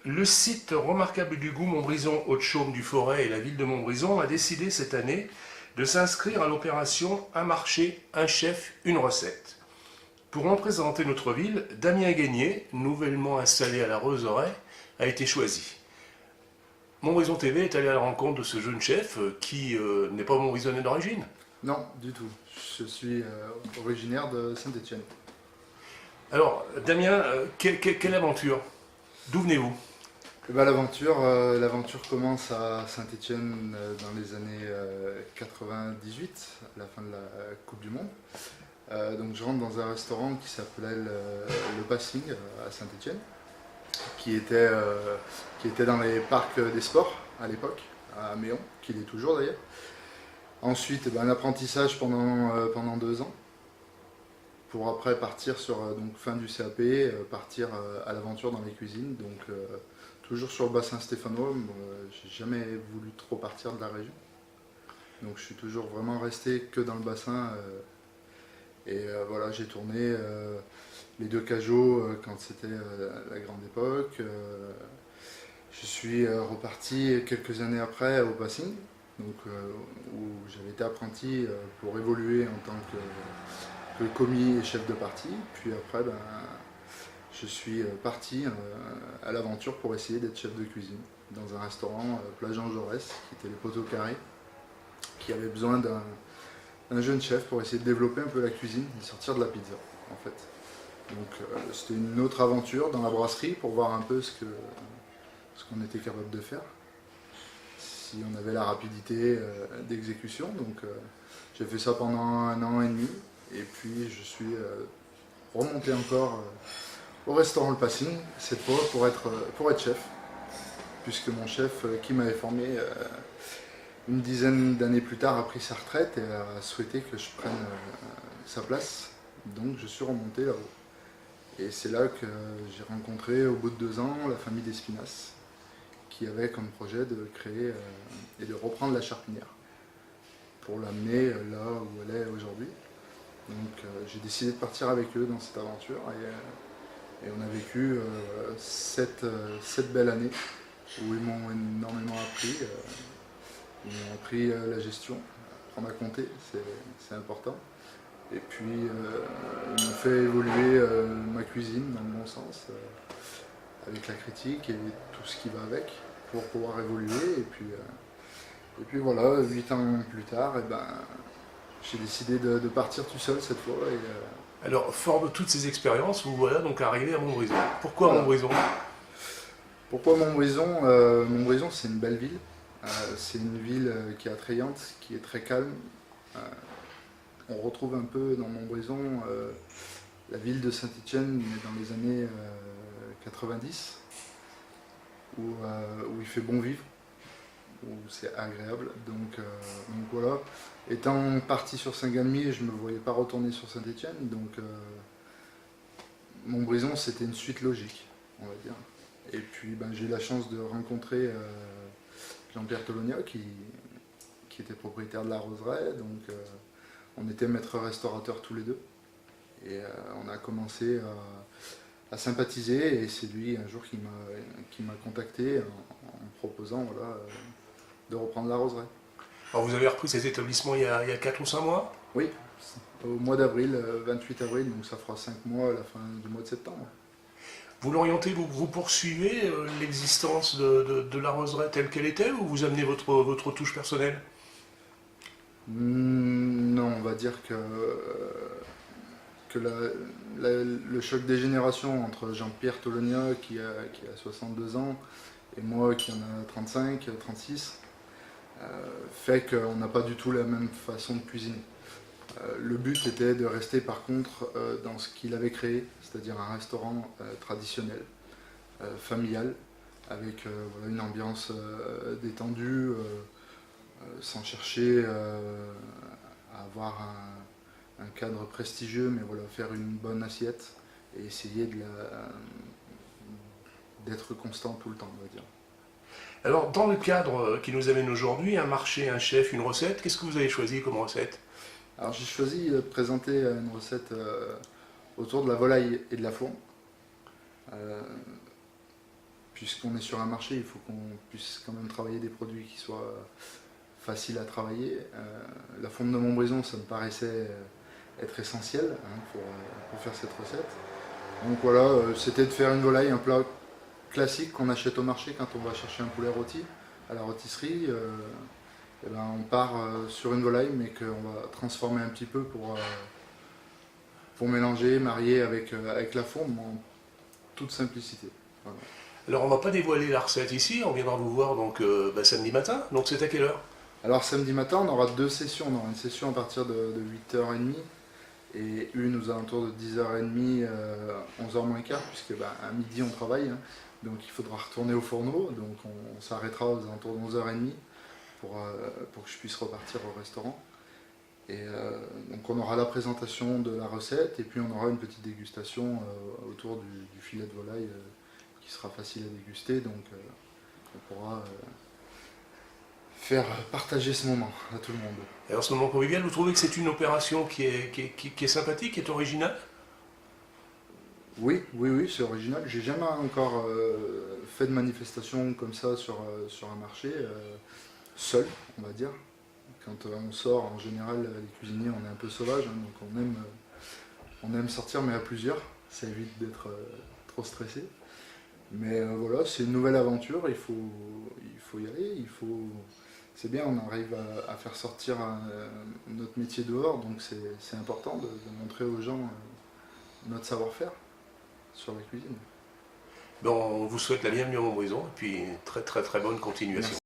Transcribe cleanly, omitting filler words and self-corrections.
Le site remarquable du goût Montbrison Haute-Chaume du Forêt et la ville de Montbrison a décidé cette année de s'inscrire à l'opération Un marché, un chef, une recette. Pour représenter notre ville, Damien Guénier, nouvellement installé à la Roseraie, a été choisi. Montbrison TV est allé à la rencontre de ce jeune chef qui n'est pas montbrisonnais d'origine. Non, du tout. Je suis originaire de Saint-Étienne. Alors, Damien, quelle aventure? D'où venez-vous? Eh ben, l'aventure commence à Saint-Étienne dans les années 98, à la fin de la Coupe du Monde. Donc je rentre dans un restaurant qui s'appelait le Passing à Saint-Étienne, qui était dans les parcs des sports à l'époque, à Méon, qu'il est toujours d'ailleurs. Ensuite, un apprentissage pendant 2 ans, pour après partir sur donc fin du CAP, partir à l'aventure dans les cuisines. Donc toujours sur le bassin stéphanois, j'ai jamais voulu trop partir de la région. Donc je suis toujours vraiment resté que dans le bassin. Voilà, j'ai tourné les deux cajots quand c'était la grande époque. Je suis reparti quelques années après au Passing, donc, où j'avais été apprenti pour évoluer en tant que commis et chef de partie. Puis après, je suis parti à l'aventure pour essayer d'être chef de cuisine dans un restaurant Plage Jean Jaurès, qui était les Poteaux Carrés, qui avait besoin d'un jeune chef pour essayer de développer un peu la cuisine et sortir de la pizza en fait. Donc c'était une autre aventure dans la brasserie pour voir un peu ce qu'on était capable de faire, si on avait la rapidité d'exécution. Donc j'ai fait ça pendant 1 an et demi et puis je suis remonté encore au restaurant Le Passing, cette fois pour être chef, puisque mon chef qui m'avait formé une dizaine d'années plus tard a pris sa retraite et a souhaité que je prenne sa place. Donc je suis remonté là-haut. Et c'est là que j'ai rencontré au bout de 2 ans la famille d'Espinasse, qui avait comme projet de créer et de reprendre la Charpinière pour l'amener là où elle est aujourd'hui. Donc j'ai décidé de partir avec eux dans cette aventure et on a vécu 7 belles années où ils m'ont énormément appris. Ils m'ont appris la gestion, apprendre à compter, c'est important. Et puis ils m'ont fait évoluer ma cuisine dans le bon sens, avec la critique et tout ce qui va avec, pour pouvoir évoluer. Et puis voilà, 8 ans plus tard, j'ai décidé de partir tout seul cette fois. Alors, fort de toutes ces expériences, vous voilà donc arrivé à Montbrison. Pourquoi Voilà. Montbrison? Pourquoi Montbrison? Montbrison, c'est une belle ville. C'est une ville qui est attrayante, qui est très calme. On retrouve un peu dans Montbrison la ville de Saint-Étienne, mais dans les années 90, où il fait bon vivre, où c'est agréable. Donc voilà. Étant parti sur Saint-Galmier, je ne me voyais pas retourner sur Saint-Étienne. Donc Montbrison, c'était une suite logique, on va dire. Et puis j'ai eu la chance de rencontrer Jean-Pierre Tolonia, qui était propriétaire de la Roseraie. Donc on était maître restaurateur tous les deux. Et on a commencé à sympathiser. Et c'est lui un jour qui m'a contacté en me proposant de reprendre la Roseraie. Alors, vous avez repris cet établissement il y a 4 ou 5 mois? Oui, au mois d'avril, 28 avril, donc ça fera 5 mois à la fin du mois de septembre. Vous l'orientez, vous poursuivez l'existence de la Roseraie telle qu'elle était, ou vous amenez votre touche personnelle? Non, on va dire que le choc des générations entre Jean-Pierre Tolonia qui a 62 ans et moi qui en a 35, 36, fait qu'on n'a pas du tout la même façon de cuisiner. Le but était de rester par contre dans ce qu'il avait créé, c'est-à-dire un restaurant traditionnel, familial, avec une ambiance détendue, sans chercher à avoir un cadre prestigieux, mais voilà, faire une bonne assiette et essayer d'être constant tout le temps, on va dire. Alors, dans le cadre qui nous amène aujourd'hui, un marché, un chef, une recette, qu'est-ce que vous avez choisi comme recette? Alors j'ai choisi de présenter une recette autour de la volaille et de la fourme, puisqu'on est sur un marché, il faut qu'on puisse quand même travailler des produits qui soient faciles à travailler. La fonte de Montbrison, ça me paraissait être essentiel pour faire cette recette. Donc voilà, c'était de faire une volaille, un plat classique qu'on achète au marché quand on va chercher un poulet rôti à la rôtisserie. Et ben on part sur une volaille, mais qu'on va transformer un petit peu pour mélanger, marier avec la fonte en toute simplicité. Voilà. Alors on va pas dévoiler la recette ici, on viendra vous voir donc samedi matin, donc c'est à quelle heure? Alors samedi matin, on aura deux sessions. On aura une session à partir de 8h30 et une aux alentours de 10h30, 11h moins quart, puisque à midi on travaille, hein, donc il faudra retourner au fourneau. Donc on s'arrêtera aux alentours de 11h30 pour que je puisse repartir au restaurant. Et donc on aura la présentation de la recette et puis on aura une petite dégustation autour du filet de volaille qui sera facile à déguster. Donc on pourra faire partager ce moment à tout le monde. Et en ce moment convivial, vous trouvez que c'est une opération qui est sympathique, qui est originale? Oui, c'est original. J'ai jamais encore fait de manifestation comme ça sur un marché, seul, on va dire. Quand on sort, en général, les cuisiniers, on est un peu sauvages, hein, donc on aime sortir, mais à plusieurs. Ça évite d'être trop stressé. Mais voilà, c'est une nouvelle aventure, il faut y aller, c'est bien, on arrive à faire sortir notre métier dehors, donc c'est important de montrer aux gens notre savoir-faire sur la cuisine. Bon, on vous souhaite la bienvenue à Montbrison et puis très très très bonne continuation. Merci.